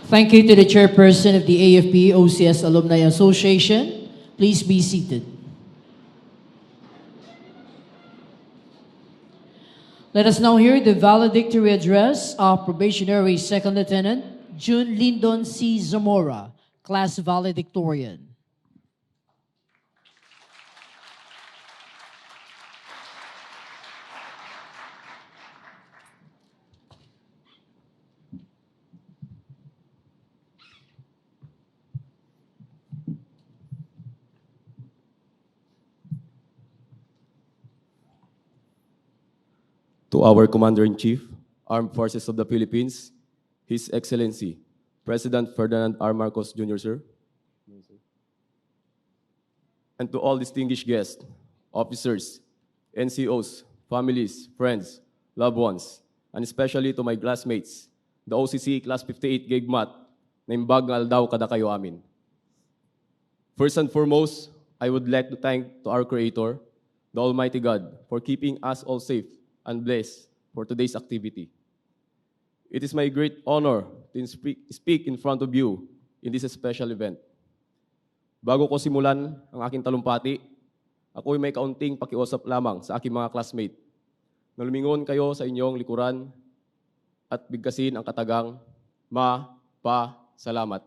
Thank you to the chairperson of the AFP OCS Alumni Association. Please be seated. Let us now hear the valedictory address of Probationary Second Lieutenant June Lindon C. Zamora, Class Valedictorian. To our Commander-in-Chief, Armed Forces of the Philippines, His Excellency, President Ferdinand R. Marcos Jr., sir. And to all distinguished guests, officers, NCOs, families, friends, loved ones, and especially to my classmates, the OCC Class 58 Gigmat, na imbagal daw kada kayo amin. First and foremost, I would like to thank to our Creator, the Almighty God, for keeping us all safe and blessed for today's activity. It is my great honor to speak in front of you in this special event. Bago ko simulan ang aking talumpati, ako'y may kaunting pakiusap lamang sa aking mga classmate na lumingon kayo sa inyong likuran at bigkasin ang katagang salamat.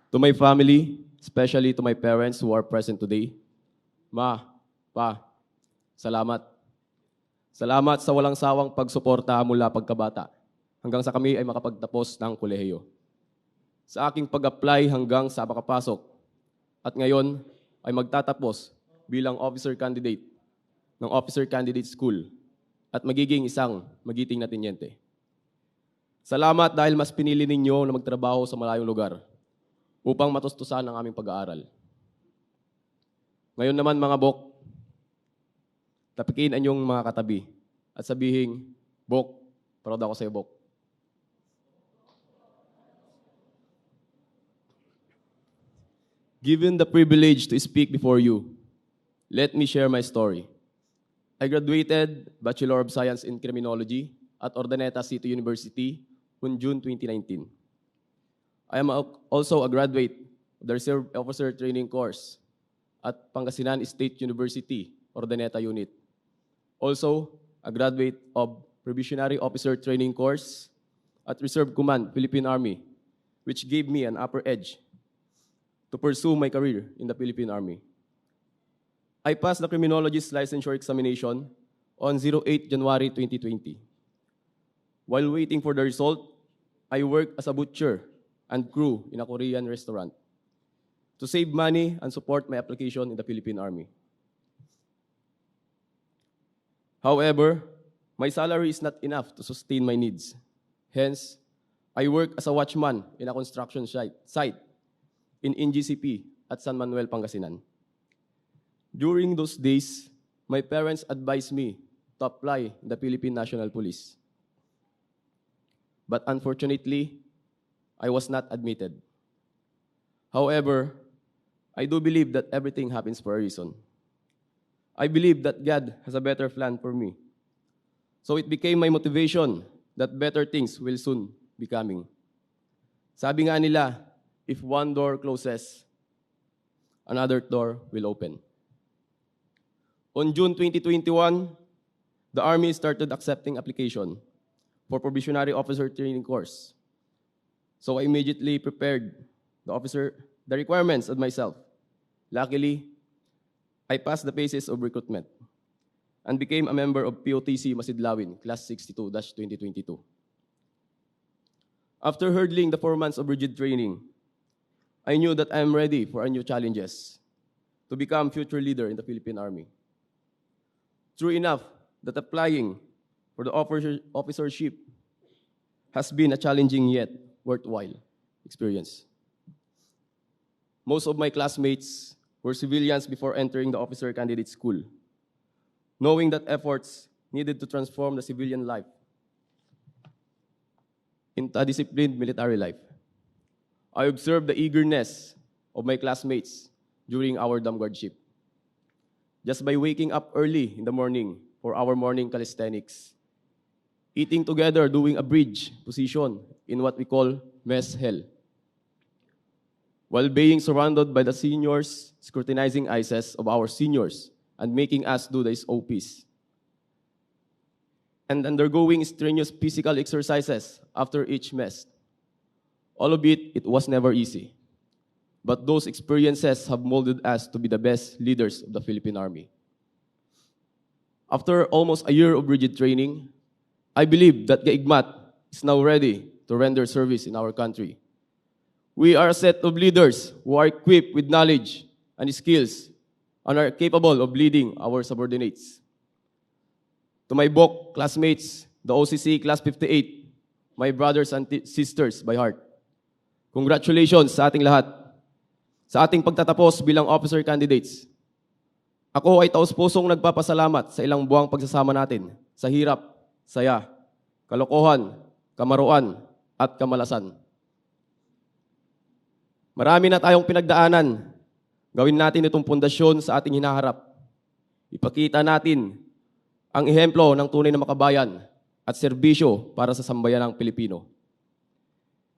To my family, especially to my parents who are present today, salamat. Salamat sa walang sawang pagsuporta mula pagkabata hanggang sa kami ay makapagtapos ng kolehiyo. Sa aking pag-apply hanggang sa makapasok at ngayon ay magtatapos bilang officer candidate ng Officer Candidate School at magiging isang magiting na tenyente. Salamat dahil mas pinili ninyo na magtrabaho sa malayong lugar upang matustusan ang aming pag-aaral. Ngayon naman mga Bok, tapikin ang inyong mga katabi at sabihing, Bok, proud ako sa iyo, Bok. Given the privilege to speak before you, let me share my story. I graduated Bachelor of Science in Criminology at Urdaneta City University on June 2019. I am also a graduate of the Reserve Officer Training Course at Pangasinan State University, Urdaneta Unit. Also, a graduate of Probationary Officer Training Course at Reserve Command, Philippine Army, which gave me an upper edge to pursue my career in the Philippine Army. I passed the Criminologist Licensure Examination on 08 January 2020. While waiting for the result, I worked as a butcher and crew in a Korean restaurant to save money and support my application in the Philippine Army. However, my salary is not enough to sustain my needs. Hence, I work as a watchman in a construction site in NGCP at San Manuel, Pangasinan. During those days, my parents advised me to apply in the Philippine National Police. But unfortunately, I was not admitted. However, I do believe that everything happens for a reason. I believe that God has a better plan for me. So it became my motivation that better things will soon be coming. Sabi nga nila, if one door closes, another door will open. On June 2021, the Army started accepting application for Probationary Officer Training Course. So I immediately prepared the requirements of myself. Luckily, I passed the phases of recruitment and became a member of POTC Masidlawin, Class 62-2022. After hurdling the 4 months of rigid training, I knew that I am ready for new challenges to become future leader in the Philippine Army. True enough that applying for the officership has been a challenging yet worthwhile experience. Most of my classmates were civilians before entering the officer candidate school, knowing that efforts needed to transform the civilian life into a disciplined military life. I observed the eagerness of my classmates during our dam guardship. Just by waking up early in the morning for our morning calisthenics, eating together doing a bridge position in what we call mess hell, while being surrounded by the seniors, scrutinizing eyes of our seniors and making us do the SOPs, and undergoing strenuous physical exercises after each mess. All of it was never easy. But those experiences have molded us to be the best leaders of the Philippine Army. After almost a year of rigid training, I believe that Gaigmat is now ready to render service in our country. We are a set of leaders who are equipped with knowledge and skills and are capable of leading our subordinates. To my BOC classmates, the OCC Class 58, my brothers and sisters by heart, congratulations sa ating lahat sa ating pagtatapos bilang officer candidates. Ako ay taos-pusong nagpapasalamat sa ilang buwang pagsasama natin sa hirap, saya, kalokohan, kamaruan, at kamalasan. Marami na tayong pinagdaanan. Gawin natin itong pundasyon sa ating hinaharap. Ipakita natin ang ehemplo ng tunay na makabayan at serbisyo para sa sambayanang Pilipino.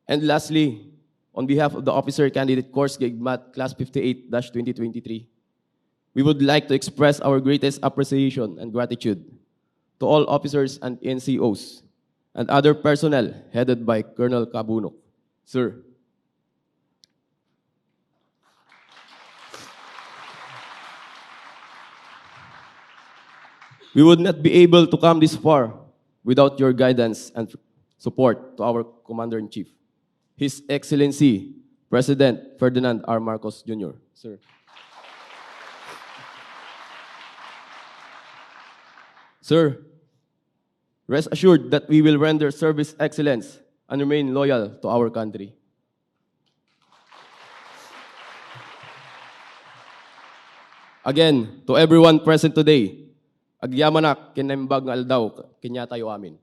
And lastly, on behalf of the Officer Candidate Course Gaigmat Class 58-2023, we would like to express our greatest appreciation and gratitude to all officers and NCOs and other personnel headed by Colonel Cabunok. Sir, we would not be able to come this far without your guidance and support to our Commander-in-Chief, His Excellency, President Ferdinand R. Marcos Jr. Sir. Sir, rest assured that we will render service excellence and remain loyal to our country. Again, to everyone present today, agyamanak kinaimbag nga aldaw kinya tayo amin.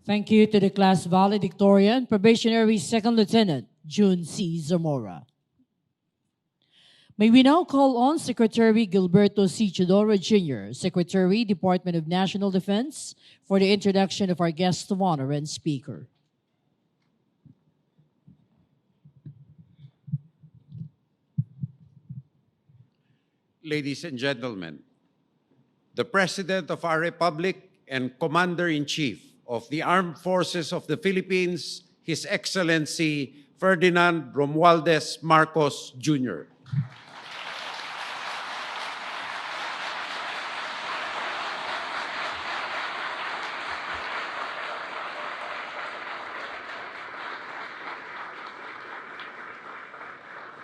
Thank you to the class valedictorian, probationary second lieutenant, June C. Zamora. May we now call on Secretary Gilberto C. Chidoro Jr., Secretary, Department of National Defense, for the introduction of our guest of honor and speaker. Ladies and gentlemen, the President of our Republic and Commander-in-Chief of the Armed Forces of the Philippines, His Excellency Ferdinand Romualdez Marcos Jr.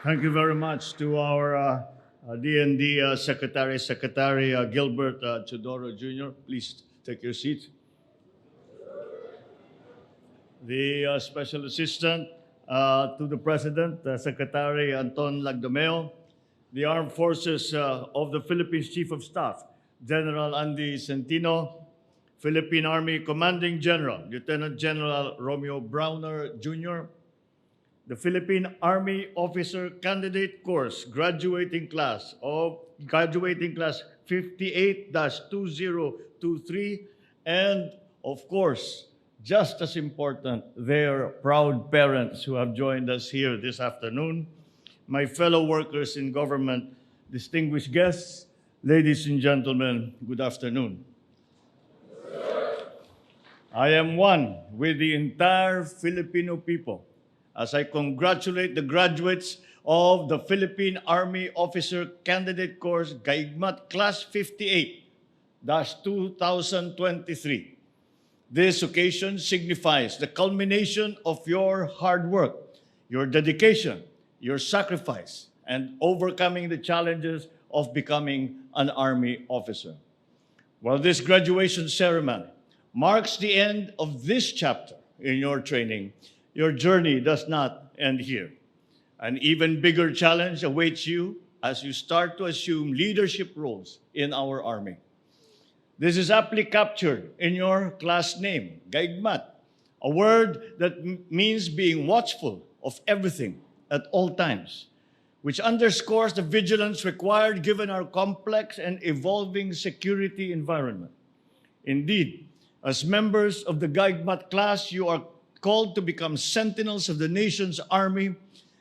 Thank you very much to our D&D Secretary Gilbert Chodoro Jr. Please take your seat. The Special Assistant to the President, Secretary Anton Lagdameo, the Armed Forces of the Philippines Chief of Staff, General Andy Centino, Philippine Army Commanding General, Lieutenant General Romeo Browner Jr., the Philippine Army Officer Candidate Course graduating class 58-2023, and of course, just as important, their proud parents who have joined us here this afternoon, my fellow workers in government, distinguished guests, ladies and gentlemen, good afternoon. I am one with the entire Filipino people as I congratulate the graduates of the Philippine Army Officer Candidate Course Gaigmat Class 58-2023. This occasion signifies the culmination of your hard work, your dedication, your sacrifice, and overcoming the challenges of becoming an Army officer. While this graduation ceremony marks the end of this chapter in your training, your journey does not end here. An even bigger challenge awaits you as you start to assume leadership roles in our Army. This is aptly captured in your class name, Gaigmat, a word that means being watchful of everything at all times, which underscores the vigilance required given our complex and evolving security environment. Indeed, as members of the Gaigmat class, you are called to become sentinels of the nation's army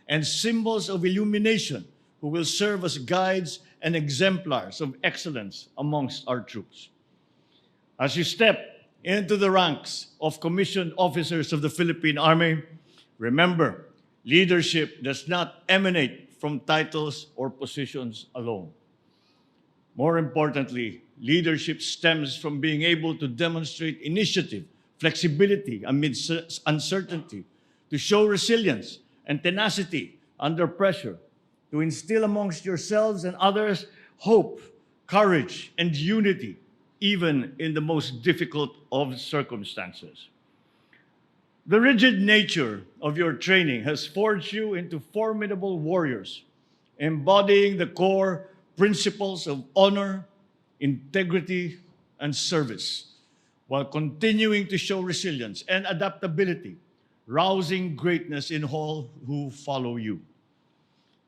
and symbols of illumination who will serve as guides and exemplars of excellence amongst our troops. As you step into the ranks of commissioned officers of the Philippine Army, remember, leadership does not emanate from titles or positions alone. More importantly, leadership stems from being able to demonstrate initiative, flexibility amidst uncertainty, to show resilience and tenacity under pressure, to instill amongst yourselves and others hope, courage, and unity, even in the most difficult of circumstances. The rigid nature of your training has forged you into formidable warriors, embodying the core principles of honor, integrity, and service, while continuing to show resilience and adaptability, rousing greatness in all who follow you.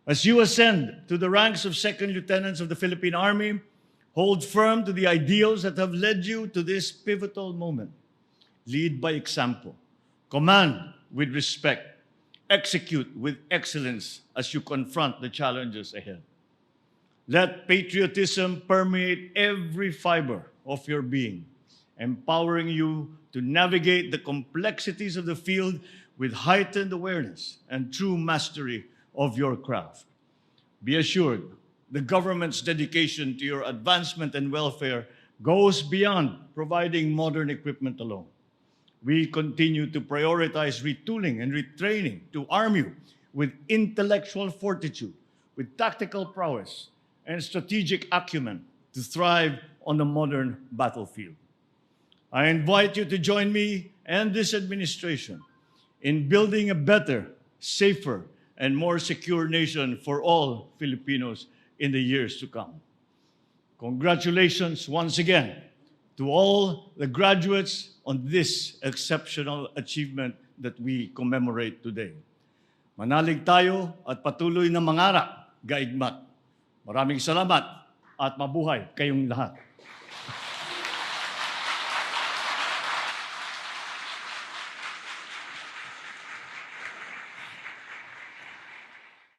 As you ascend to the ranks of second lieutenants of the Philippine Army, hold firm to the ideals that have led you to this pivotal moment. Lead by example, command with respect, execute with excellence as you confront the challenges ahead. Let patriotism permeate every fiber of your being, empowering you to navigate the complexities of the field with heightened awareness and true mastery of your craft. Be assured, the government's dedication to your advancement and welfare goes beyond providing modern equipment alone. We continue to prioritize retooling and retraining to arm you with intellectual fortitude, with tactical prowess, and strategic acumen to thrive on the modern battlefield. I invite you to join me and this administration in building a better, safer, and more secure nation for all Filipinos in the years to come. Congratulations once again to all the graduates on this exceptional achievement that we commemorate today. Manalig tayo at patuloy na mangarap, Gaigmat. Maraming salamat at mabuhay kayong lahat.